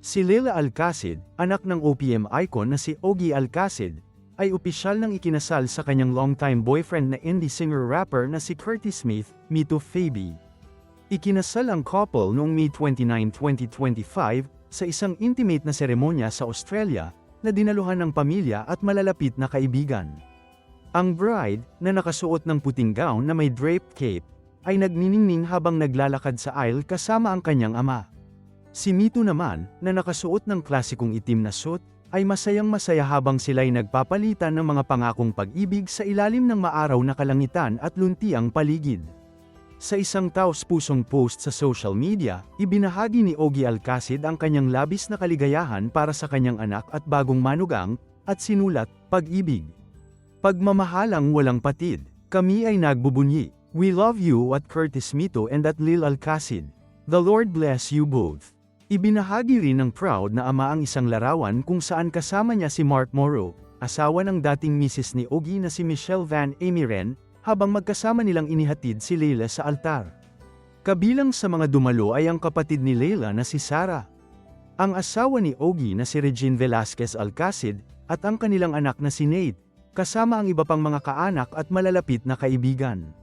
Si Leila Alcacid, anak ng OPM icon na si Ogie Alcacid, ay opisyal nang ikinasal sa kanyang longtime boyfriend na indie singer-rapper na si Curtis Smith, Mito Faby. Ikinasal ang couple noong May 29, 2025, sa isang intimate na seremonya sa Australia, na dinaluhan ng pamilya at malalapit na kaibigan. Ang bride, na nakasuot ng puting gown na may draped cape, ay nagniningning habang naglalakad sa aisle kasama ang kanyang ama. Si Mito naman, na nakasuot ng klasikong itim na suit, ay masayang-masaya habang sila'y nagpapalitan ng mga pangakong pag-ibig sa ilalim ng maaraw na kalangitan at luntiang paligid. Sa isang taos-pusong post sa social media, ibinahagi ni Ogie Alcacid ang kanyang labis na kaligayahan para sa kanyang anak at bagong manugang, at sinulat, "Pag-ibig. Pagmamahalang walang patid. Kami ay nagbubunyi. We love you at Curtis Mito and at Lil Alcacid. The Lord bless you both." Ibinahagi rin ng proud na ama ang isang larawan kung saan kasama niya si Mark Morrow, asawa ng dating misis ni Ogie na si Michelle Van Amiren, habang magkasama nilang inihatid si Leila sa altar. Kabilang sa mga dumalo ay ang kapatid ni Leila na si Sarah, ang asawa ni Ogie na si Regine Velasquez Alcacid, at ang kanilang anak na si Nate, kasama ang iba pang mga kaanak at malalapit na kaibigan.